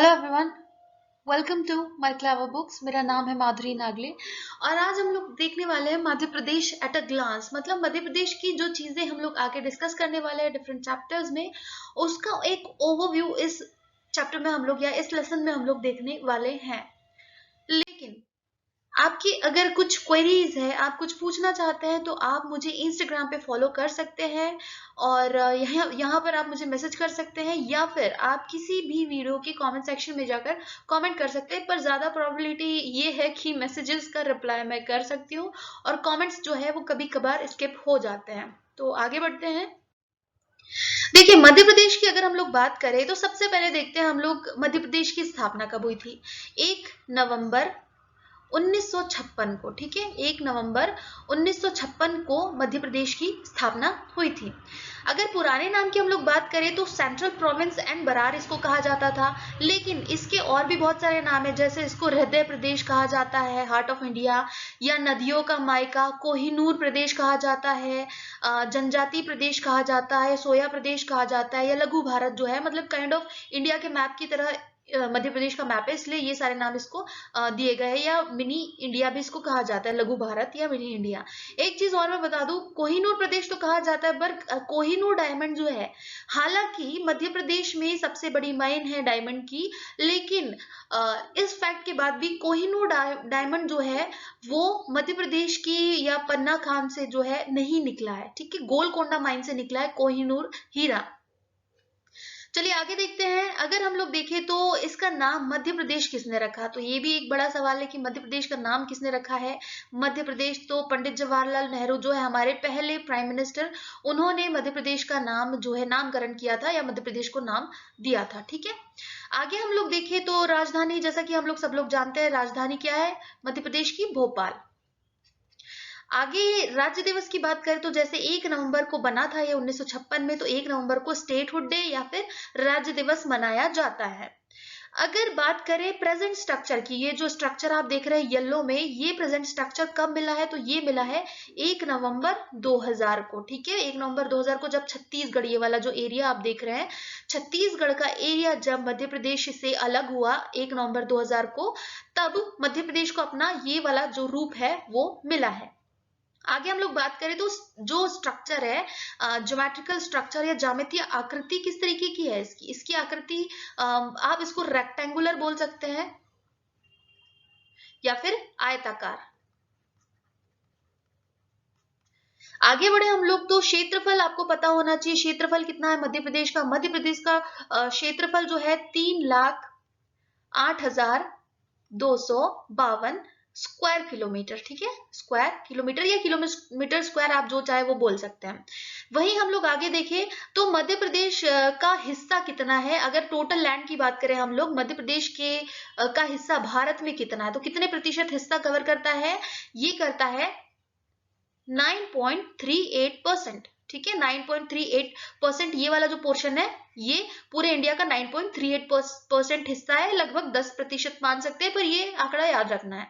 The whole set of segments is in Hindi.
Hello everyone, welcome to my clever books. मेरा नाम है माधुरी नागले और आज हम लोग देखने वाले हैं Madhya Pradesh at a glance. मतलब मध्य प्रदेश की जो चीजें हम लोग आगे डिस्कस करने वाले हैं डिफरेंट चैप्टर्स में, उसका एक ओवरव्यू इस चैप्टर में हम लोग या इस लेसन में हम लोग देखने वाले हैं। लेकिन आपकी अगर कुछ क्वेरीज है, आप कुछ पूछना चाहते हैं, तो आप मुझे इंस्टाग्राम पे फॉलो कर सकते हैं और यहाँ पर आप मुझे मैसेज कर सकते हैं या फिर आप किसी भी वीडियो के कमेंट सेक्शन में जाकर कमेंट कर सकते हैं। पर ज्यादा प्रोबेबिलिटी ये है कि मैसेजेस का रिप्लाई मैं कर सकती हूँ और कमेंट्स जो है वो कभी कभार स्किप हो जाते हैं। तो आगे बढ़ते हैं। देखिए, मध्य प्रदेश की अगर हम लोग बात करें तो सबसे पहले देखते हैं हम लोग मध्य प्रदेश की स्थापना कब हुई थी। 1 नवंबर 1956 को, ठीक है, 1 नवंबर 1956 को मध्य प्रदेश की स्थापना हुई थी। अगर पुराने नाम की हम लोग बात करें तो सेंट्रल प्रोविंस एंड बरार इसको कहा जाता था, लेकिन इसके और भी बहुत सारे नाम है, जैसे इसको हृदय प्रदेश कहा जाता है, हार्ट ऑफ इंडिया, या नदियों का मायका, कोहिनूर प्रदेश कहा जाता है, जनजाति प्रदेश कहा जाता है, सोया प्रदेश कहा जाता है, या लघु भारत जो है, मतलब काइंड ऑफ इंडिया के मैप की तरह मध्य प्रदेश का मैप है, इसलिए ये सारे नाम इसको दिए गए हैं, या मिनी इंडिया भी इसको कहा जाता है, लघु भारत या मिनी इंडिया। एक चीज और मैं बता दूं, कोहिनूर प्रदेश तो कहा जाता है, पर कोहिनूर डायमंड जो है, हालांकि मध्य प्रदेश में सबसे बड़ी माइन है डायमंड की, लेकिन इस फैक्ट के बाद भी कोहिनूर डायमंड जो है वो मध्य प्रदेश की या पन्ना खान से जो है नहीं निकला है, ठीक है, गोलकोंडा माइन से निकला है कोहिनूर हीरा। चलिए आगे देखते हैं। अगर हम लोग देखें तो इसका नाम मध्य प्रदेश किसने रखा, तो ये भी एक बड़ा सवाल है कि मध्य प्रदेश का नाम किसने रखा है। मध्य प्रदेश तो पंडित जवाहरलाल नेहरू जो है हमारे पहले प्राइम मिनिस्टर, उन्होंने मध्य प्रदेश का नाम जो है नामकरण किया था या मध्य प्रदेश को नाम दिया था, ठीक है। आगे हम लोग देखें तो राजधानी, जैसा कि हम लोग सब लोग जानते हैं, राजधानी क्या है मध्य प्रदेश की, भोपाल। आगे राज्य दिवस की बात करें तो जैसे 1 नवंबर को बना था ये 1956 में, तो 1 नवंबर को स्टेटहुड डे या फिर राज्य दिवस मनाया जाता है। अगर बात करें प्रेजेंट स्ट्रक्चर की, ये जो स्ट्रक्चर आप देख रहे हैं येलो में, ये प्रेजेंट स्ट्रक्चर कब मिला है, तो ये मिला है 1 नवंबर 2000 को, ठीक है। 1 नवंबर 2000 को जब छत्तीसगढ़, ये वाला जो एरिया आप देख रहे हैं, छत्तीसगढ़ का एरिया जब मध्य प्रदेश से अलग हुआ 1 नवंबर 2000 को, तब मध्य प्रदेश को अपना ये वाला जो रूप है वो मिला है। आगे हम लोग बात करें तो जो स्ट्रक्चर है, ज्योमेट्रिकल स्ट्रक्चर या ज्यामितीय आकृति किस तरीके की है इसकी, इसकी आकृति आप इसको रेक्टेंगुलर बोल सकते हैं या फिर आयताकार। आगे बढ़े हम लोग तो क्षेत्रफल आपको पता होना चाहिए, क्षेत्रफल कितना है मध्य प्रदेश का। मध्य प्रदेश का क्षेत्रफल जो है 3,08,252 स्क्वायर किलोमीटर, ठीक है, स्क्वायर किलोमीटर या किलोमीटर स्क्वायर आप जो चाहे वो बोल सकते हैं। वहीं हम लोग आगे देखें तो मध्य प्रदेश का हिस्सा कितना है। अगर टोटल लैंड की बात करें हम लोग, मध्य प्रदेश के का हिस्सा भारत में कितना है, तो कितने प्रतिशत हिस्सा कवर करता है, ये करता है 9.38%, ठीक है, 9.38%। ये वाला जो पोर्शन है ये पूरे इंडिया का 9.38% हिस्सा है, लगभग 10% मान सकते हैं, पर ये आंकड़ा याद रखना है।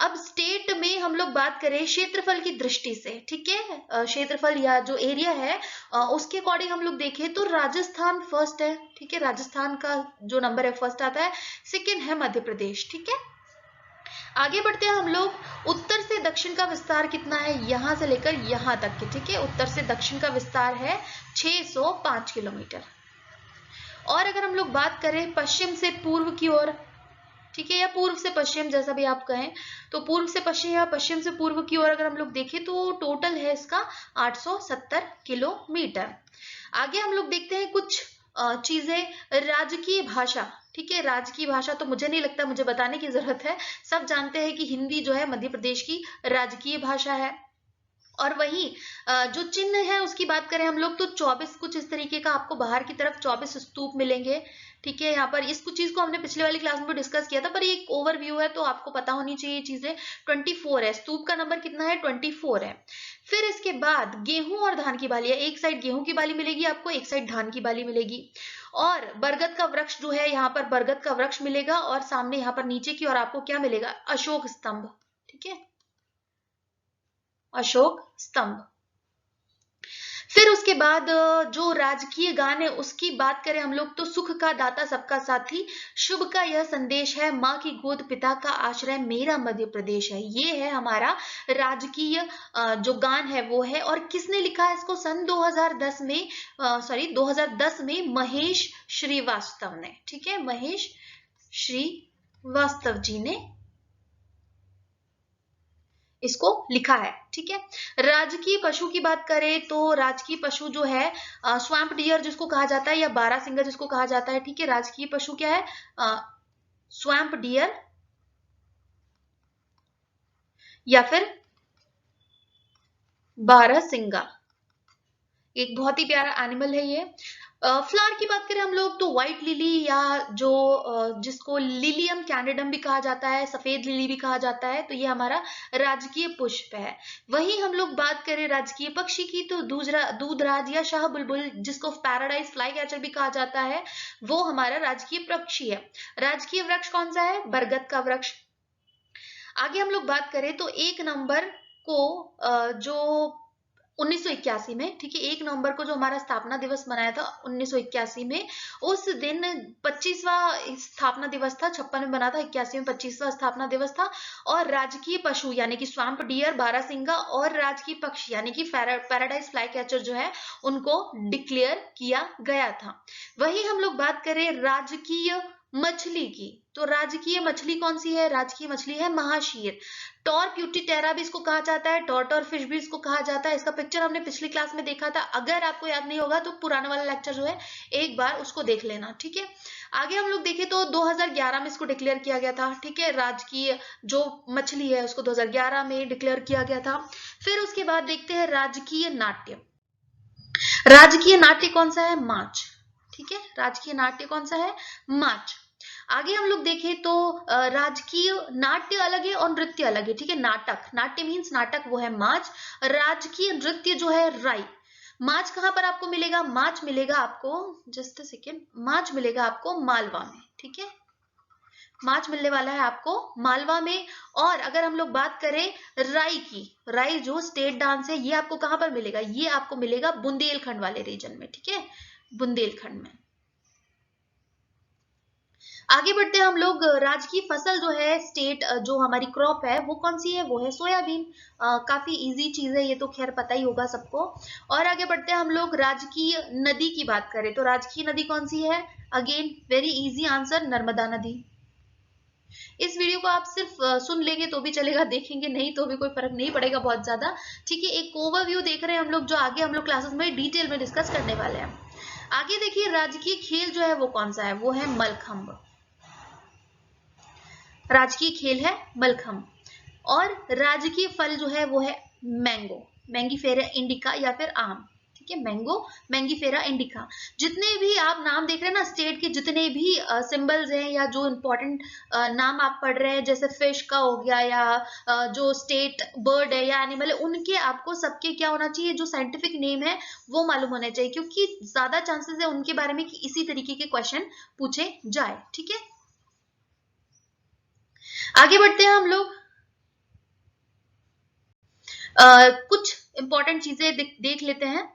अब स्टेट में हम लोग बात करें क्षेत्रफल की दृष्टि से, ठीक है, क्षेत्रफल या जो एरिया है उसके अकॉर्डिंग हम लोग देखें तो राजस्थान फर्स्ट है, ठीक है, राजस्थान का जो नंबर है फर्स्ट आता है, सेकेंड है मध्य प्रदेश, ठीक है। आगे बढ़ते हैं हम लोग। उत्तर से दक्षिण का विस्तार कितना है, यहां से लेकर यहां तक के, ठीक है, उत्तर से दक्षिण का विस्तार है 605 किलोमीटर। और अगर हम लोग बात करें पश्चिम से पूर्व की ओर, ठीक है, या पूर्व से पश्चिम जैसा भी आप कहें, तो पूर्व से पश्चिम या पश्चिम से पूर्व की ओर अगर हम लोग देखें तो टोटल है इसका 870 किलोमीटर। आगे हम लोग देखते हैं कुछ चीजें। राजकीय भाषा, ठीक है, राजकीय भाषा तो मुझे नहीं लगता मुझे बताने की जरूरत है, सब जानते हैं कि हिंदी जो है मध्य प्रदेश की राजकीय भाषा है। और वही जो चिन्ह है उसकी बात करें हम लोग तो 24 कुछ इस तरीके का आपको बाहर की तरफ 24 स्तूप मिलेंगे, ठीक है। यहाँ पर इस कुछ चीज को हमने पिछले वाली क्लास में डिस्कस किया था, पर ये एक ओवरव्यू है तो आपको पता होनी चाहिए चीजें। 24 है, स्तूप का नंबर कितना है, 24 है। फिर इसके बाद गेहूं और धान की बाली है, एक साइड गेहूं की बाली मिलेगी आपको, एक साइड धान की बाली मिलेगी। और बरगद का वृक्ष जो है, यहाँ पर बरगद का वृक्ष मिलेगा, और सामने यहाँ पर नीचे की ओर आपको क्या मिलेगा, अशोक स्तंभ, ठीक है, अशोक स्तंभ। फिर उसके उसके बाद जो राजकीय गान है उसकी बात करें हम लोग तो सुख का दाता सबका साथी, शुभ का यह संदेश है, माँ की गोद पिता का आश्रय, मेरा मध्य प्रदेश है। ये है हमारा राजकीय जो गान है वो है। और किसने लिखा है इसको? सन 2010 में महेश श्रीवास्तव ने, ठीक है, महेश श्रीवास्तव जी ने इसको लिखा है, ठीक है। राजकीय पशु की बात करें तो राजकीय पशु जो है स्वैम्प डियर जिसको कहा जाता है, या बारहसिंगा जिसको कहा जाता है, ठीक है। राजकीय पशु क्या है? स्वैम्प डियर या फिर बारहसिंगा। एक बहुत ही प्यारा एनिमल है ये। फ्लावर की बात करें हम लोग तो व्हाइट लिली, या जो जिसको लिलियम कैंडिडम भी कहा जाता है, सफेद लिली भी कहा जाता है, तो ये हमारा राजकीय पुष्प है। वहीं हम लोग बात करें राजकीय पक्षी की तो दूधराज या शाह बुलबुल जिसको पैराडाइज फ्लाई कैचर भी कहा जाता है, वो हमारा राजकीय पक्षी है। राजकीय वृक्ष कौन सा है? बरगद का वृक्ष। आगे हम लोग बात करें तो 1 नवंबर को जो 1981 में, ठीक है, 1 नवंबर को जो हमारा स्थापना दिवस मनाया था 1981 में, उस दिन 25वां स्थापना दिवस था। 56 में बना था, 81 में 25वां स्थापना दिवस था। और राजकीय पशु यानी कि स्वैम्प डियर, बारहसिंगा और राजकीय पक्षी यानी कि पैराडाइज फ्लाई कैचर जो है उनको डिक्लेयर किया गया था। वही हम लोग बात करें राजकीय मछली की तो राजकीय मछली कौन सी है? राजकीय मछली है महाशीर। टॉर्प यूटिटेरा भी इसको कहा जाता है, टॉर्टर फिश भी इसको कहा जाता है। इसका पिक्चर हमने पिछली क्लास में देखा था, अगर आपको याद नहीं होगा तो पुराना वाला लेक्चर जो है एक बार उसको देख लेना, ठीक है। आगे हम लोग देखें तो 2011 में इसको डिक्लेयर किया गया था, ठीक है। राजकीय जो मछली है उसको 2011 में डिक्लेयर किया गया था। फिर उसके बाद देखते हैं राजकीय नाट्य। राजकीय नाट्य कौन सा है? मार्च, ठीक है। राजकीय नाट्य कौन सा है? मार्च। आगे हम लोग देखें तो राजकीय नाट्य अलग है और नृत्य अलग है, ठीक है। नाट्य मीन्स नाटक, वो है मार्च। राजकीय नृत्य जो है राई। मार्च कहां पर आपको मिलेगा? मार्च मिलेगा आपको, जस्ट अ सेकेंड, मार्च मिलेगा आपको मालवा में, ठीक है। मार्च मिलने वाला है आपको मालवा में। और अगर हम लोग बात करें राई की, राई जो स्टेट डांस है ये आपको कहां पर मिलेगा? ये आपको मिलेगा बुंदेलखंड वाले रीजन में, ठीक है, बुंदेलखंड में। आगे बढ़ते हैं हम लोग। राजकीय फसल जो है, स्टेट जो हमारी क्रॉप है वो कौन सी है? वो है सोयाबीन। काफी इजी चीज है ये तो, खैर पता ही होगा सबको। और आगे बढ़ते हैं हम लोग। राजकीय नदी की बात करें तो राजकीय नदी कौन सी है? Again very easy answer, Narmada नदी। इस वीडियो को आप सिर्फ सुन लेंगे तो भी चलेगा, देखेंगे नहीं तो भी कोई फर्क नहीं पड़ेगा बहुत ज्यादा, ठीक है। एक ओवरव्यू देख रहे हैं हम लोग, जो आगे हम लोग क्लासेस में डिटेल में डिस्कस करने वाले हैं। आगे देखिए, राजकीय खेल जो है वो कौन सा है? वो है मलखंभ। राजकीय खेल है मलखंभ। और राजकीय फल जो है वो है मैंगो, मैंगीफेरा इंडिका या फिर आम, ठीक है। Mango, Mangifera indica. जितने भी आप नाम देख रहे हैं ना, स्टेट के जितने भी सिंबल्स हैं या जो इंपॉर्टेंट नाम आप पढ़ रहे हैं, जैसे फिश का हो गया या जो स्टेट बर्ड है या एनिमल है, उनके आपको सबके क्या होना चाहिए? जो साइंटिफिक नेम है वो मालूम होना चाहिए, क्योंकि ज्यादा चांसेस है उनके बारे में कि इसी तरीके के क्वेश्चन पूछे जाए, ठीक है। आगे बढ़ते हैं हम लोग। कुछ इंपॉर्टेंट चीजें देख लेते हैं।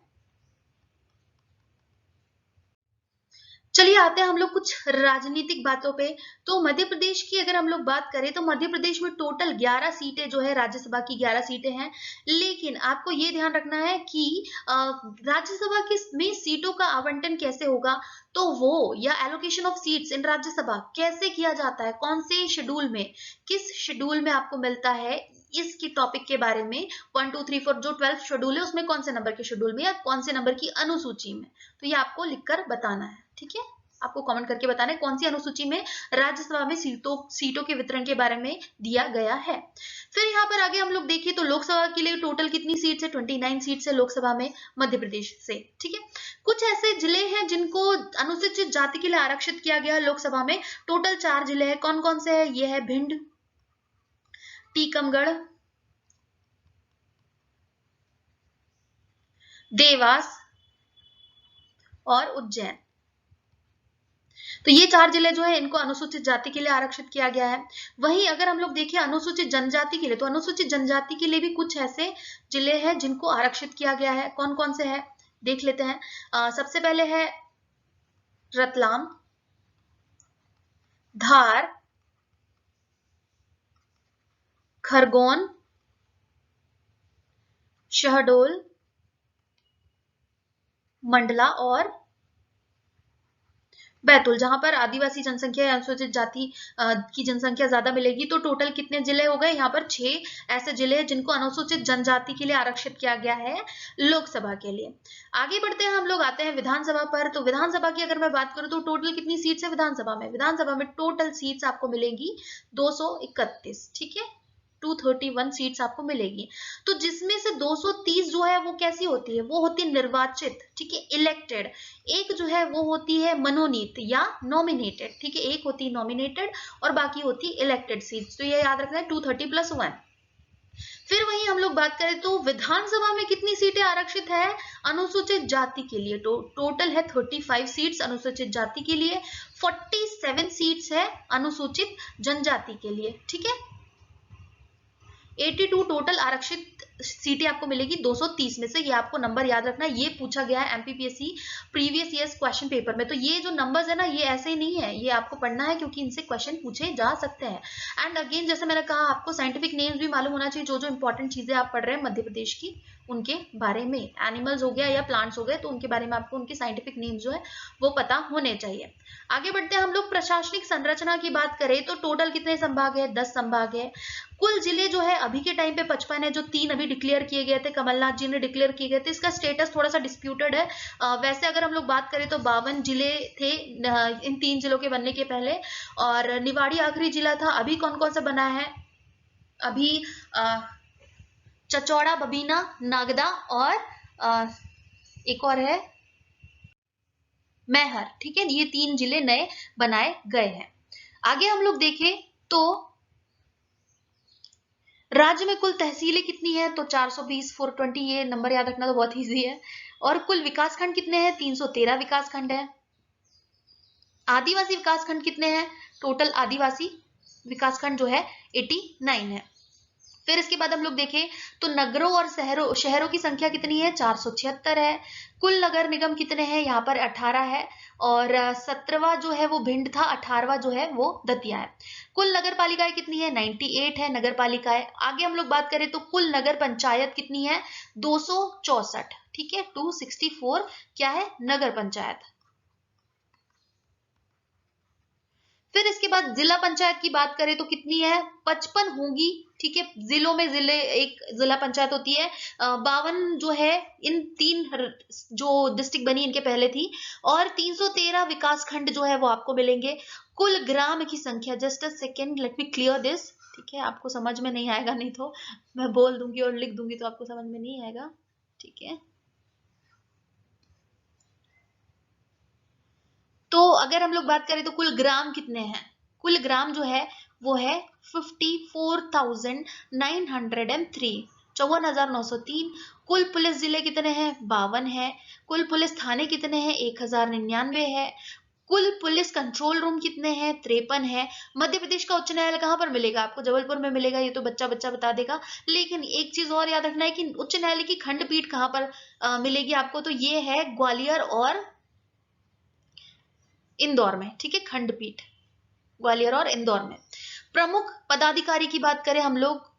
चलिए आते हैं हम लोग कुछ राजनीतिक बातों पे। तो मध्य प्रदेश की अगर हम लोग बात करें तो मध्य प्रदेश में टोटल 11 सीटें जो है, राज्यसभा की 11 सीटें हैं। लेकिन आपको ये ध्यान रखना है कि राज्यसभा की में सीटों का आवंटन कैसे होगा, तो वो या allocation of seats in Rajya Sabha कैसे किया जाता है, कौन से शेड्यूल में, किस शेड्यूल में आपको मिलता है, इसकी टॉपिक के बारे में 1 2 3 4 जो 12 शेड्यूल है उसमें कौन से नंबर के शेड्यूल में या कौन से नंबर की अनुसूची में, तो ये आपको लिखकर बताना है, ठीक है। आपको कमेंट करके बताना है कौन सी अनुसूची में राज्यसभा में सीटों के वितरण के बारे में दिया गया है। फिर यहाँ पर आगे हम लोग देखिए तो लोकसभा के लिए टोटल कितनी सीट्स है? 29 सीट्स है लोकसभा में मध्य प्रदेश से, ठीक है। कुछ ऐसे जिले हैं जिनको अनुसूचित जाति के लिए आरक्षित किया गया लोकसभा में। टोटल 4 जिले हैं। कौन कौन से है? ये है भिंड, टीकमगढ़, देवास और उज्जैन। तो ये 4 जिले जो है इनको अनुसूचित जाति के लिए आरक्षित किया गया है। वहीं अगर हम लोग देखें अनुसूचित जनजाति के लिए, तो अनुसूचित जनजाति के लिए भी कुछ ऐसे जिले हैं जिनको आरक्षित किया गया है। कौन कौन से है? देख लेते हैं। सबसे पहले है रतलाम, धार, खरगोन, शहडोल, मंडला और बैतूल, जहां पर आदिवासी जनसंख्या या अनुसूचित जाति की जनसंख्या ज्यादा मिलेगी। तो टोटल कितने जिले हो गए यहाँ पर? 6 ऐसे जिले हैं जिनको अनुसूचित जनजाति के लिए आरक्षित किया गया है लोकसभा के लिए। आगे बढ़ते हैं हम लोग, आते हैं विधानसभा पर। तो विधानसभा की अगर मैं बात करूं तो टोटल कितनी सीट्स है विधानसभा में? विधानसभा में टोटल सीट्स आपको मिलेगी 231, ठीक है, 231 सीट्स आपको मिलेगी। तो जिसमें से 230 जो है वो कैसी होती है? वो होती है निर्वाचित, ठीक है, इलेक्टेड। एक जो है वो होती है मनोनीत या नॉमिनेटेड, ठीक है, एक होती है नॉमिनेटेड और बाकी होती है इलेक्टेड सीट्स। तो ये याद रखना है 230 + 1। फिर वही हम लोग बात करें तो विधानसभा में कितनी सीटें आरक्षित है अनुसूचित जाति के लिए? तो टोटल है 35 सीट्स अनुसूचित जाति के लिए, 47 सीट्स है अनुसूचित जनजाति के लिए, ठीक है। 82 टोटल आरक्षित सीटें आपको मिलेगी 230 में से। ये आपको नंबर याद रखना है, ये पूछा गया है MPPSC previous years question paper में। तो ये जो नंबर्स है ना, ये ऐसे ही नहीं है, ये आपको पढ़ना है क्योंकि इनसे क्वेश्चन पूछे जा सकते हैं। एंड अगेन जैसे मैंने कहा, आपको साइंटिफिक नेम्स भी मालूम होना चाहिए। जो जो इंपॉर्टेंट चीजें आप पढ़ रहे हैं मध्य प्रदेश की, उनके बारे में, एनिमल्स हो गया या प्लांट्स हो गए, तो उनके बारे में आपको उनके साइंटिफिक नेम्स जो है वो पता होने चाहिए। आगे बढ़ते हैं हम लोग, प्रशासनिक संरचना की बात करें तो टोटल कितने संभाग है? 10 संभाग है। कुल जिले जो है अभी के टाइम पे 55 है, जो 3 अभी डिक्लेयर किए गए थे, कमलनाथ जी ने डिक्लेयर किए गए थे। इसका स्टेटस थोड़ा सा डिस्प्यूटेड है। वैसे अगर हम लोग बात करें तो 52 जिले थे इन 3 जिलों के बनने के पहले, और निवाड़ी आखिरी जिला था। अभी कौन कौन सा बना है? अभी चचौड़ा, बबीना, नागदा और एक और है मैहर, ठीक है, ये 3 जिले नए बनाए गए हैं। आगे हम लोग देखें तो राज्य में कुल तहसीलें कितनी है? तो 420, 420, ये नंबर याद रखना तो बहुत ईजी है। और कुल विकासखंड कितने हैं? 313 विकासखंड है। आदिवासी विकासखंड कितने हैं? टोटल आदिवासी विकासखंड जो है 89 है। फिर इसके बाद हम लोग देखें तो नगरों और शहरों की संख्या कितनी है? 476 है। कुल नगर निगम कितने हैं? यहाँ पर 18 है, और 17वां जो है वो भिंड था, 18वां जो है वो दतिया है। कुल नगर पालिकाएं कितनी है? 98 है नगर पालिकाएं। आगे हम लोग बात करें तो कुल नगर पंचायत कितनी है? 264, ठीक है, 264 क्या है? नगर पंचायत। फिर इसके बाद जिला पंचायत की बात करें तो कितनी है? 55 होगी, ठीक है। जिलों में एक जिला पंचायत होती है। 52 जो है इन 3 जो डिस्ट्रिक्ट बनी इनके पहले थी, और 313 विकास खंड जो है वो आपको मिलेंगे। कुल ग्राम की संख्या, just a second, let me clear this, ठीक है, आपको समझ में नहीं आएगा, नहीं तो मैं बोल दूंगी और लिख दूंगी तो आपको समझ में नहीं आएगा, ठीक है। तो अगर हम लोग बात करें तो कुल ग्राम कितने हैं? कुल ग्राम जो है वो है 54,903, 54,903। कुल पुलिस जिले कितने हैं? 52 है। कुल पुलिस थाने कितने हैं? 1099 है। कुल पुलिस कंट्रोल रूम कितने हैं? 53 है। मध्य प्रदेश का उच्च न्यायालय कहाँ पर मिलेगा? आपको जबलपुर में मिलेगा, ये तो बच्चा बच्चा बता देगा। लेकिन एक चीज और याद रखना है कि उच्च न्यायालय की खंडपीठ कहाँ पर मिलेगी आपको? तो ये है ग्वालियर और इंदौर में, ठीक है, खंडपीठ ग्वालियर और इंदौर में। प्रमुख पदाधिकारी की बात करें हम लोग,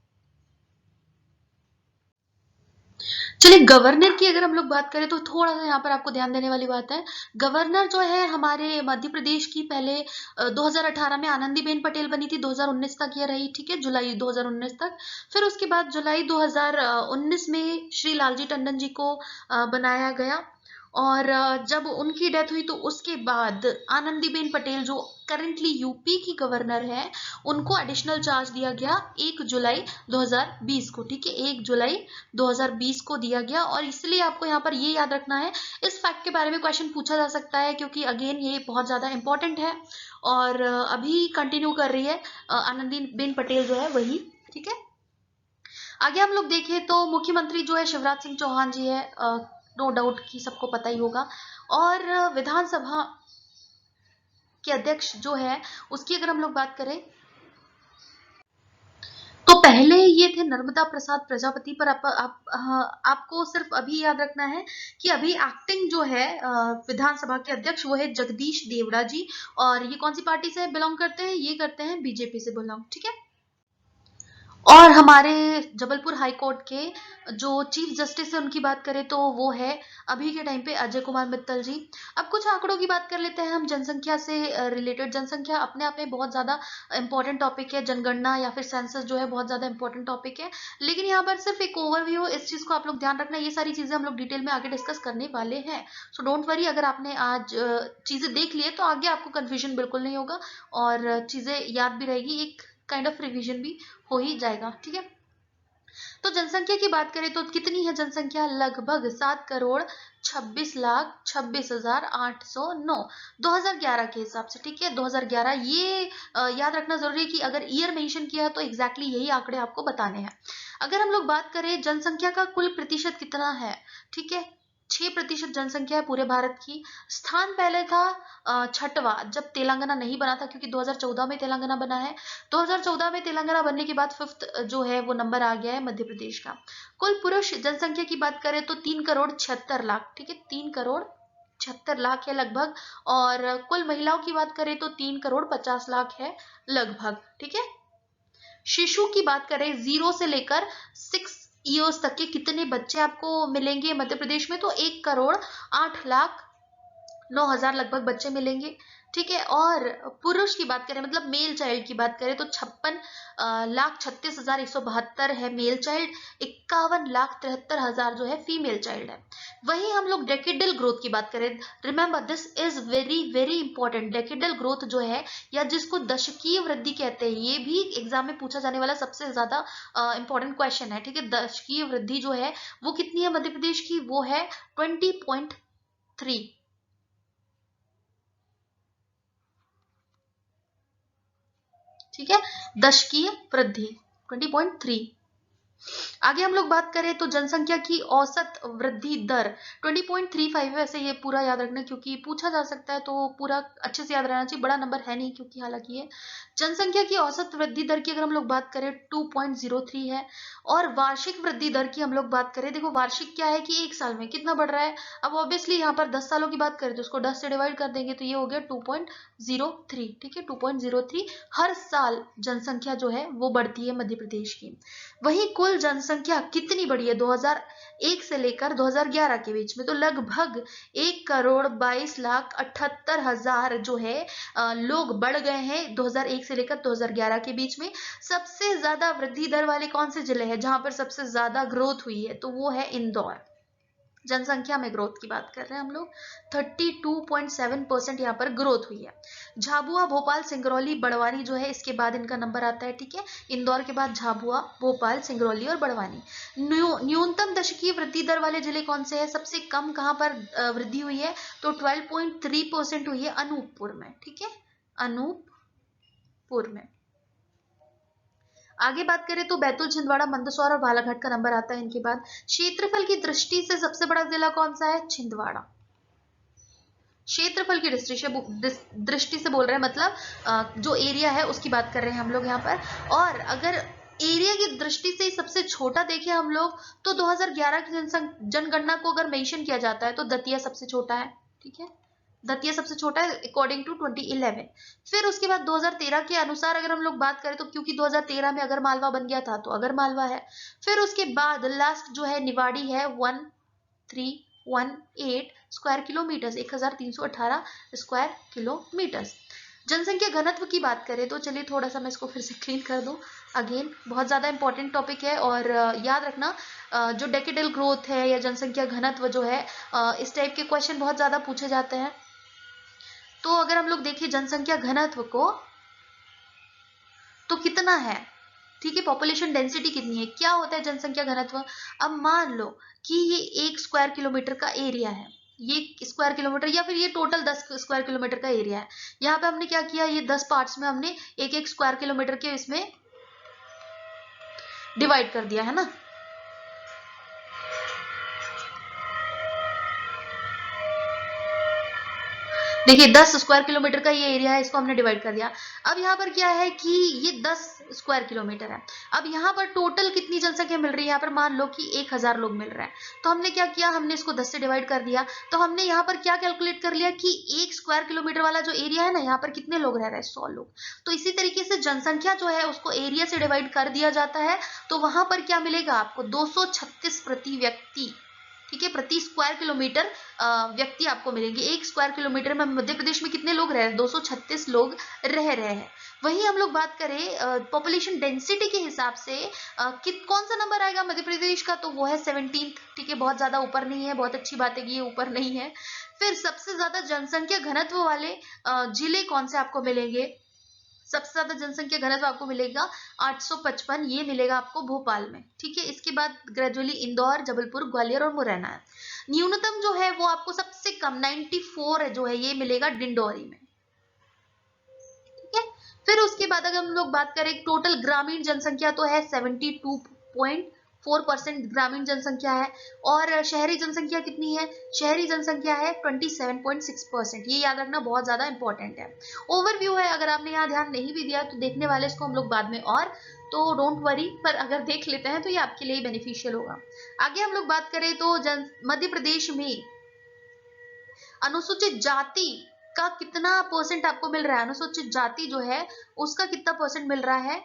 चलिए गवर्नर की अगर हम लोग बात करें तो थोड़ा सा यहाँ पर आपको ध्यान देने वाली बात है। गवर्नर जो है हमारे मध्य प्रदेश की पहले 2018 में आनंदीबेन पटेल बनी थी, 2019 तक ये रही, ठीक है, जुलाई 2019 तक। फिर उसके बाद जुलाई 2019 में श्री लालजी टंडन जी को बनाया गया, और जब उनकी डेथ हुई तो उसके बाद आनंदीबेन पटेल जो करंटली यूपी की गवर्नर है, उनको एडिशनल चार्ज दिया गया 1 जुलाई 2020 को, ठीक है, 1 जुलाई 2020 को दिया गया। और इसलिए आपको यहाँ पर ये याद रखना है, इस फैक्ट के बारे में क्वेश्चन पूछा जा सकता है क्योंकि अगेन ये बहुत ज्यादा इंपॉर्टेंट है, और अभी कंटिन्यू कर रही है आनंदीबेन पटेल जो है वही, ठीक है। आगे हम लोग देखें तो मुख्यमंत्री जो है शिवराज सिंह चौहान जी है, नो डाउट कि सबको पता ही होगा। और विधानसभा के अध्यक्ष जो है उसकी अगर हम लोग बात करें तो पहले ये थे नर्मदा प्रसाद प्रजापति, पर आपको सिर्फ अभी याद रखना है कि अभी एक्टिंग जो है विधानसभा के अध्यक्ष वो है जगदीश देवड़ा जी, और ये कौन सी पार्टी से बिलोंग करते हैं, ये करते हैं बीजेपी से बिलोंग, ठीक है। और हमारे जबलपुर हाई कोर्ट के जो चीफ जस्टिस है उनकी बात करें तो वो है अभी के टाइम पे अजय कुमार मित्तल जी। अब कुछ आंकड़ों की बात कर लेते हैं हम जनसंख्या से रिलेटेड। जनसंख्या अपने आप में बहुत ज्यादा इंपॉर्टेंट टॉपिक है, जनगणना या फिर सेंसस जो है बहुत ज्यादा इंपॉर्टेंट टॉपिक है, लेकिन यहाँ पर सिर्फ एक ओवरव्यू, इस चीज को आप लोग ध्यान रखना, ये सारी चीजें हम लोग डिटेल में आगे डिस्कस करने वाले हैं। सो डोंट वरी, अगर आपने आज चीजें देख ली है तो आगे आपको कंफ्यूजन बिल्कुल नहीं होगा और चीजें याद भी रहेगी, एक काइंड ऑफ रिविजन भी हो ही जाएगा, ठीक है। तो जनसंख्या की बात करें तो कितनी है जनसंख्या, लगभग 7,26,26,26,809 2011 के हिसाब से, ठीक है। 2011 ये याद रखना जरूरी है कि अगर ईयर मेंशन किया है तो एग्जैक्टली यही आंकड़े आपको बताने हैं। अगर हम लोग बात करें जनसंख्या का कुल प्रतिशत कितना है, ठीक है, 6% जनसंख्या है पूरे भारत की। स्थान पहले था छठवा, जब तेलंगाना नहीं बना था, क्योंकि 2014 में तेलंगाना बना है। 2014 में तेलंगाना बनने के बाद फिफ्थ जो है वो नंबर आ गया है मध्य प्रदेश का। कुल पुरुष जनसंख्या की बात करें तो 3,76,00,000, ठीक है, 3,76,00,000 है लगभग। और कुल महिलाओं की बात करें तो 3,50,00,000 है लगभग, ठीक है। शिशु की बात करें 0 से लेकर 6 ईयर्स तक के कितने बच्चे आपको मिलेंगे मध्य प्रदेश में, तो 1,08,09,000 लगभग बच्चे मिलेंगे, ठीक है। और पुरुष की बात करें, मतलब मेल चाइल्ड की बात करें तो 56,36,172 है मेल चाइल्ड, 51,73,000 जो है फीमेल चाइल्ड है। वहीं हम लोग डेकेडल ग्रोथ की बात करें, remember this is very very important. Decadal growth जो है, या जिसको दशकीय वृद्धि कहते हैं, ये भी एग्जाम में पूछा जाने वाला सबसे ज्यादा इंपॉर्टेंट क्वेश्चन है, ठीक है। दशकीय वृद्धि जो है वो कितनी है मध्य प्रदेश की, वो है 20.3, ठीक है, दशकीय वृद्धि 20.3। आगे हम लोग बात करें तो जनसंख्या की औसत वृद्धि दर 20.35 है। वैसे ये पूरा याद रखना क्योंकि पूछा जा सकता है, तो पूरा अच्छे से याद रहना चाहिए, बड़ा नंबर है नहीं क्योंकि हालांकि ये जनसंख्या की औसत वृद्धि दर की अगर हम लोग बात करें 2.03 है। और वार्षिक वृद्धि दर की हम लोग बात करें, देखो वार्षिक क्या है कि एक साल में कितना बढ़ रहा है। अब ऑब्वियसली यहाँ पर 10 सालों की बात करें तो उसको 10 से डिवाइड कर देंगे तो ये हो गया 2.03, ठीक है, 2.03 हर साल जनसंख्या जो है वो बढ़ती है मध्य प्रदेश की। वहीं कुल जनसंख्या कितनी बढ़ी है 2001 से लेकर 2011 के बीच में, तो लगभग 1,22,78,000 जो है लोग बढ़ गए हैं 2001 से लेकर 2011 के बीच में। सबसे ज्यादा वृद्धि दर वाले कौन से जिले हैं जहां पर सबसे ज्यादा ग्रोथ हुई है, तो वो है इंदौर। जनसंख्या में ग्रोथ की बात कर रहे हैं हम लोग, 32.7% यहाँ पर ग्रोथ हुई है। झाबुआ, भोपाल, सिंगरौली, बड़वानी जो है इसके बाद इनका नंबर आता है, ठीक है। इंदौर के बाद झाबुआ, भोपाल, सिंगरौली और बड़वानी। न्यूनतम दशकीय वृद्धि दर वाले जिले कौन से हैं, सबसे कम कहां पर वृद्धि हुई है, तो 12.3% हुई है अनूपपुर में, ठीक है, अनूपपुर में। आगे बात करें तो बैतूल, छिंदवाड़ा, मंदसौर और बालाघाट का नंबर आता है इनके बाद। क्षेत्रफल की दृष्टि से सबसे बड़ा जिला कौन सा है, छिंदवाड़ा। क्षेत्रफल की दृष्टि से बोल रहे हैं, मतलब जो एरिया है उसकी बात कर रहे हैं हम लोग यहाँ पर। और अगर एरिया की दृष्टि से सबसे छोटा देखें हम लोग तो 2011 की जनगणना को अगर मेंशन किया जाता है तो दतिया सबसे छोटा है, ठीक है, दतिया सबसे छोटा है अकॉर्डिंग टू 2011। फिर उसके बाद 2013 के अनुसार अगर हम लोग बात करें तो क्योंकि 2013 में अगर मालवा बन गया था तो अगर मालवा है। फिर उसके बाद लास्ट जो है निवाड़ी है 1318 स्क्वायर किलोमीटर, 1318 स्क्वायर किलोमीटर। जनसंख्या घनत्व की बात करें तो चलिए थोड़ा सा मैं इसको फिर से क्लीन कर दूं। अगेन बहुत ज्यादा इंपॉर्टेंट टॉपिक है और याद रखना जो डेकेडल ग्रोथ है या जनसंख्या घनत्व जो है इस टाइप के क्वेश्चन बहुत ज्यादा पूछे जाते हैं। तो अगर हम लोग देखें जनसंख्या घनत्व को तो कितना है, ठीक है, पॉपुलेशन डेंसिटी कितनी है, क्या होता है जनसंख्या घनत्व। अब मान लो कि ये 1 स्क्वायर किलोमीटर का एरिया है, ये स्क्वायर किलोमीटर या फिर ये टोटल 10 स्क्वायर किलोमीटर का एरिया है। यहाँ पे हमने क्या किया, ये 10 पार्ट्स में हमने एक एक स्क्वायर किलोमीटर के इसमें डिवाइड कर दिया है ना। देखिए 10 स्क्वायर किलोमीटर का ये एरिया है, इसको हमने डिवाइड कर दिया। अब यहाँ पर क्या है कि ये 10 स्क्वायर किलोमीटर है। अब यहाँ पर टोटल कितनी जनसंख्या मिल रही है, यहाँ पर मान लो कि 1000 लोग मिल रहे हैं, तो हमने क्या किया, हमने इसको 10 से डिवाइड कर दिया। तो हमने यहाँ पर क्या कैलकुलेट कर लिया कि 1 स्क्वायर किलोमीटर वाला जो एरिया है ना, यहाँ पर कितने लोग रह रहे हैं, 100 लोग। तो इसी तरीके से जनसंख्या जो है उसको एरिया से डिवाइड कर दिया जाता है, तो वहां पर क्या मिलेगा आपको, 236 प्रति व्यक्ति, ठीक है, प्रति स्क्वायर किलोमीटर व्यक्ति आपको मिलेंगे। 1 स्क्वायर किलोमीटर में मध्य प्रदेश में कितने लोग रह रहे हैं, 236 लोग रह रहे हैं। वहीं हम लोग बात करें पॉपुलेशन डेंसिटी के हिसाब से कौन सा नंबर आएगा मध्य प्रदेश का, तो वो है 17, ठीक है, बहुत ज्यादा ऊपर नहीं है, बहुत अच्छी बात है कि ये ऊपर नहीं है। फिर सबसे ज्यादा जनसंख्या घनत्व वाले जिले कौन से आपको मिलेंगे, सबसे ज्यादा जनसंख्या घनत्व आपको मिलेगा 855, ये मिलेगा आपको भोपाल में, ठीक है। इसके बाद ग्रेजुअली इंदौर, जबलपुर, ग्वालियर और मुरैना है। न्यूनतम जो है वो आपको सबसे कम 94 जो है ये मिलेगा डिंडोरी में, ठीक है। फिर उसके बाद अगर हम लोग बात करें टोटल ग्रामीण जनसंख्या, तो है 72.4% ग्रामीण जनसंख्या है। और शहरी जनसंख्या कितनी है, शहरी जनसंख्या है 27.6%, ये याद रखना बहुत ज्यादा इंपॉर्टेंट है। ओवरव्यू है, अगर आपने यहाँ ध्यान नहीं भी दिया तो देखने वाले इसको हम लोग बाद में, और तो डोंट वरी, पर अगर देख लेते हैं तो ये आपके लिए बेनिफिशियल होगा। आगे हम लोग बात करें तो मध्य प्रदेश में अनुसूचित जाति का कितना परसेंट आपको मिल रहा है, अनुसूचित जाति जो है उसका कितना परसेंट मिल रहा है,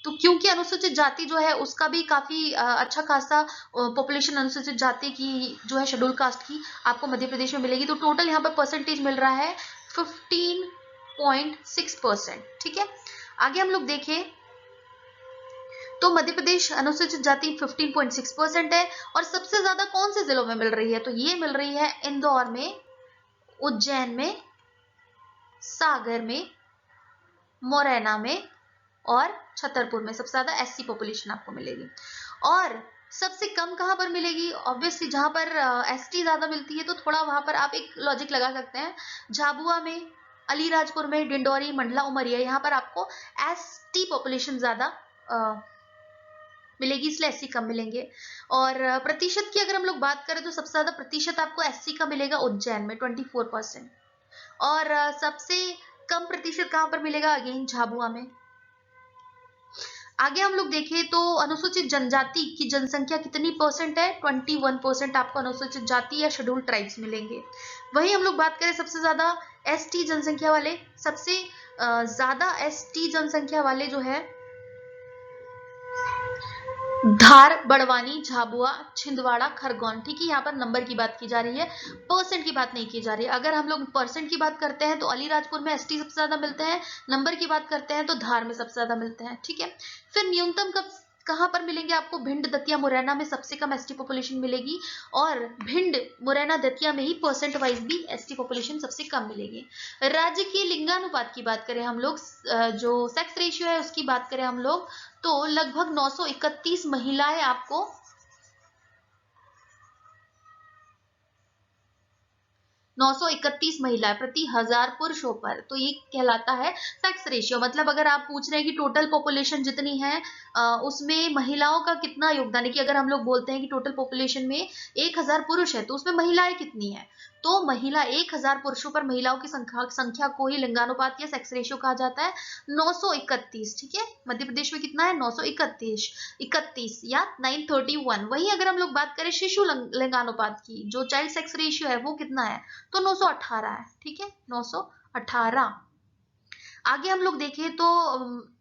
तो क्योंकि अनुसूचित जाति जो है उसका भी काफी अच्छा खासा पॉपुलेशन अनुसूचित जाति की जो है शेड्यूल कास्ट की आपको मध्य प्रदेश में मिलेगी। तो टोटल यहाँ पर परसेंटेज मिल रहा है 15.6%, ठीक है। आगे हम लोग देखें तो मध्य प्रदेश अनुसूचित जाति 15.6% है। और सबसे ज्यादा कौन से जिलों में मिल रही है, तो ये मिल रही है इंदौर में, उज्जैन में, सागर में, मुरैना में और छतरपुर में सबसे ज्यादा एससी पॉपुलेशन आपको मिलेगी। और सबसे कम कहां पर मिलेगी, ऑब्वियसली जहां पर एसटी ज्यादा मिलती है, तो थोड़ा वहां पर आप एक लॉजिक लगा सकते हैं, झाबुआ में, अलीराजपुर में, डिंडोरी, मंडला, उमरिया, यहाँ पर आपको एसटी पॉपुलेशन ज्यादा मिलेगी, इसलिए एससी कम मिलेंगे। और प्रतिशत की अगर हम लोग बात करें तो सबसे ज्यादा प्रतिशत आपको एससी का मिलेगा उज्जैन में 24%। और सबसे कम प्रतिशत कहां पर मिलेगा, अगेन झाबुआ में। आगे हम लोग देखें तो अनुसूचित जनजाति की जनसंख्या कितनी परसेंट है, 21% आपको अनुसूचित जाति या शेड्यूल ट्राइब्स मिलेंगे। वही हम लोग बात करें सबसे ज्यादा एसटी जनसंख्या वाले, सबसे ज्यादा एसटी जनसंख्या वाले जो है धार, बड़वानी, झाबुआ, छिंदवाड़ा, खरगोन, ठीक है। यहाँ पर नंबर की बात की जा रही है, परसेंट की बात नहीं की जा रही है। अगर हम लोग परसेंट की बात करते हैं तो अलीराजपुर में एसटी सबसे ज्यादा मिलते हैं, नंबर की बात करते हैं तो धार में सबसे ज्यादा मिलते हैं, ठीक है। फिर न्यूनतम कब कहां पर मिलेंगे आपको, भिंड, दतिया, मुरैना में सबसे कम एसटी पॉपुलेशन मिलेगी। और भिंड, मुरैना, दतिया में ही परसेंट वाइज भी एसटी पॉपुलेशन सबसे कम मिलेगी। राज्य की लिंगानुपात की बात करें हम लोग, जो सेक्स रेशियो है उसकी बात करें हम लोग, तो लगभग 931 महिलाएं आपको 931 महिलाएं प्रति 1000 पुरुषों पर, तो ये कहलाता है सेक्स रेशियो। मतलब अगर आप पूछ रहे हैं कि टोटल पॉपुलेशन जितनी है उसमें महिलाओं का कितना योगदान है, कि अगर हम लोग बोलते हैं कि टोटल पॉपुलेशन में 1000 पुरुष है तो उसमें महिलाएं कितनी है, तो महिला 1000 पुरुषों पर महिलाओं की संख्या को ही लिंगानुपात या सेक्स रेशियो कहा जाता है, 931, ठीक है। मध्य प्रदेश में कितना है, 931 या 931। वही अगर हम लोग बात करें शिशु लिंगानुपात की, जो चाइल्ड सेक्स रेशियो है वो कितना है, तो 918 है, ठीक है, 918। आगे हम लोग देखें तो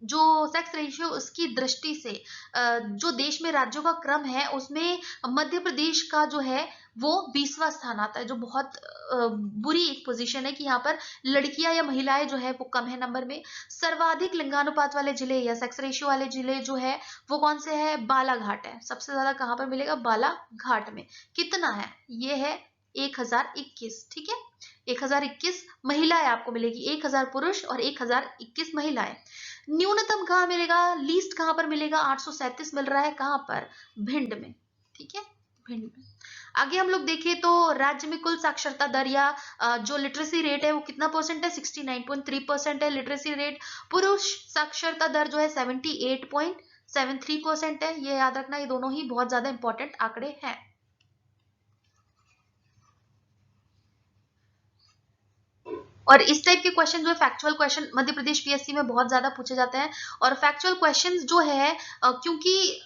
जो सेक्स रेशियो उसकी दृष्टि से जो देश में राज्यों का क्रम है उसमें मध्य प्रदेश का जो है वो 20वां स्थान आता है, जो बहुत बुरी एक पोजीशन है कि यहाँ पर लड़कियां या महिलाएं जो है वो कम है नंबर में। सर्वाधिक लिंगानुपात वाले जिले या सेक्स रेशियो वाले जिले जो है वो कौन से है, बालाघाट है, सबसे ज्यादा कहां पर मिलेगा, बालाघाट में। कितना है, ये है 1021, ठीक है। 1021 महिलाएं आपको मिलेगी, 1000 पुरुष और 1021 महिलाएं। न्यूनतम कहां मिलेगा, लीस्ट कहां पर मिलेगा, 837 मिल रहा है, कहां पर, भिंड में, ठीक है, भिंड में। आगे हम लोग देखें तो राज्य में कुल साक्षरता दर या जो लिटरेसी रेट है वो कितना परसेंट है, 69.3% है लिटरेसी रेट। पुरुष साक्षरता दर जो है 78.73% है। ये याद रखना, ये दोनों ही बहुत ज्यादा इंपॉर्टेंट आंकड़े हैं। और इस टाइप के क्वेश्चन जो है factual question Madhya Pradesh PSC में बहुत ज्यादा पूछे जाते हैं। और फैक्चुअल क्वेश्चंस जो है क्योंकि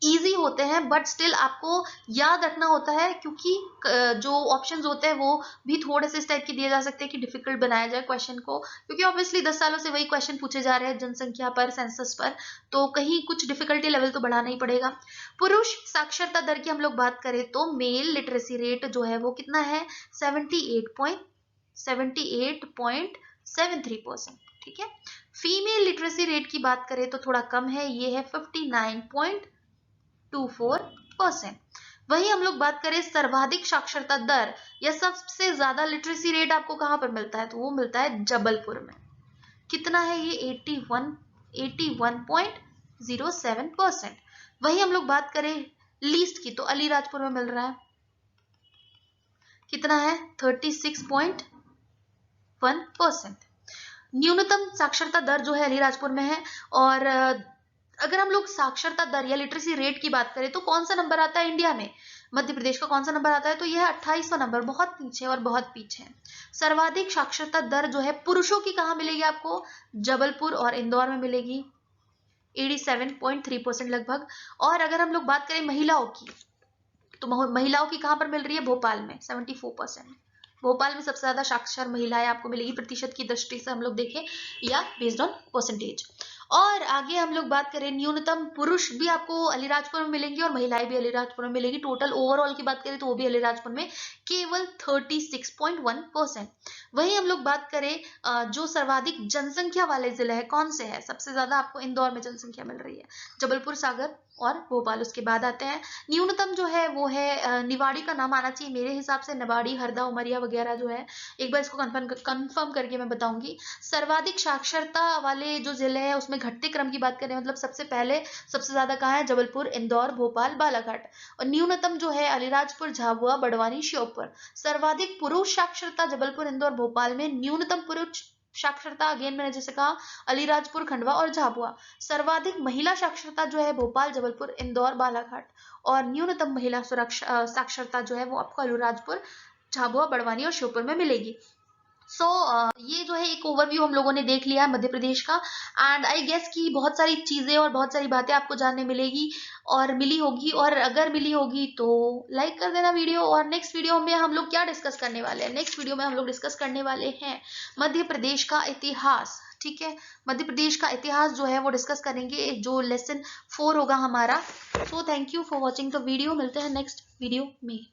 इजी होते हैं बट स्टिल आपको याद रखना होता है, क्योंकि जो ऑप्शंस होते हैं वो भी थोड़े से इस टाइप के दिए जा सकते हैं कि डिफिकल्ट बनाया जाए क्वेश्चन को, क्योंकि ऑब्वियसली 10 सालों से वही क्वेश्चन पूछे जा रहे हैं जनसंख्या पर, सेंसस पर, तो कहीं कुछ डिफिकल्टी लेवल तो बढ़ाना ही पड़ेगा। पुरुष साक्षरता दर की हम लोग बात करें तो मेल लिटरेसी रेट जो है वो कितना है 78.73%, ठीक है। फीमेल लिटरेसी रेट की बात करें तो थोड़ा कम है, ये है 59.24%। वही हम लोग बात करें सर्वाधिक साक्षरता दर या सबसे ज्यादा लिटरेसी रेट आपको कहां पर मिलता है, तो वो मिलता है जबलपुर में। कितना है ये 81.07%। वही हम लोग बात करें लीस्ट की तो अलीराजपुर में मिल रहा है, कितना है 36.1%। न्यूनतम साक्षरता दर जो है अलीराजपुर में है। और अगर हम लोग साक्षरता दर या लिटरेसी रेट की बात करें तो कौन सा नंबर आता है इंडिया में, मध्य प्रदेश का कौन सा नंबर आता है, तो यह 28वां नंबर, बहुत पीछे और बहुत पीछे। सर्वाधिक साक्षरता दर जो है पुरुषों की कहां मिलेगी आपको, जबलपुर और इंदौर में मिलेगी 87.3% लगभग। और अगर हम लोग बात करें महिलाओं की तो महिलाओं की कहां पर मिल रही है, भोपाल में 74%। भोपाल में सबसे ज्यादा साक्षर महिलाएं आपको मिलेगी प्रतिशत की दृष्टि से हम लोग देखें या बेस्ड ऑन परसेंटेज। और आगे हम लोग बात करें न्यूनतम पुरुष भी आपको अलीराजपुर में मिलेंगे और महिलाएं भी अलीराजपुर में मिलेगी। टोटल ओवरऑल की बात करें तो वो भी अलीराजपुर में केवल 36.1%। वही हम लोग बात करें जो सर्वाधिक जनसंख्या वाले जिले हैं कौन से है, सबसे ज्यादा आपको इंदौर में जनसंख्या मिल रही है, जबलपुर, सागर और भोपाल उसके बाद आते हैं। न्यूनतम जो है वो है निवाड़ी का नाम आना चाहिए मेरे हिसाब से, निवाड़ी, हरदा, उमरिया वगैरह जो है, एक बार इसको कंफर्म करके मैं बताऊंगी। सर्वाधिक साक्षरता वाले जो जिले हैं उसमें घटते क्रम की बात करें, मतलब सबसे पहले सबसे ज्यादा कहाँ है, जबलपुर, इंदौर, भोपाल, बालाघाट। और न्यूनतम जो है अलीराजपुर, झाबुआ, बड़वानी, श्योपुर। सर्वाधिक पुरुष साक्षरता जबलपुर, इंदौर, भोपाल में। न्यूनतम पुरुष साक्षरता अगेन मैंने जैसे कहा अलीराजपुर, खंडवा और झाबुआ। सर्वाधिक महिला साक्षरता जो है भोपाल, जबलपुर, इंदौर, बालाघाट। और न्यूनतम महिला साक्षरता जो है वो आपको अलीराजपुर, झाबुआ, बड़वानी और श्योपुर में मिलेगी। ये जो है एक ओवरव्यू हम लोगों ने देख लिया है मध्य प्रदेश का। एंड आई गेस कि बहुत सारी चीजें और बहुत सारी बातें आपको जानने मिलेगी और मिली होगी, और अगर मिली होगी तो लाइक कर देना वीडियो। और नेक्स्ट वीडियो में हम लोग क्या डिस्कस करने वाले हैं, नेक्स्ट वीडियो में हम लोग डिस्कस करने वाले हैं मध्य प्रदेश का इतिहास, ठीक है। मध्य प्रदेश का इतिहास जो है वो डिस्कस करेंगे, जो लेसन 4 होगा हमारा। So thank you for watching the video, मिलते हैं नेक्स्ट वीडियो में।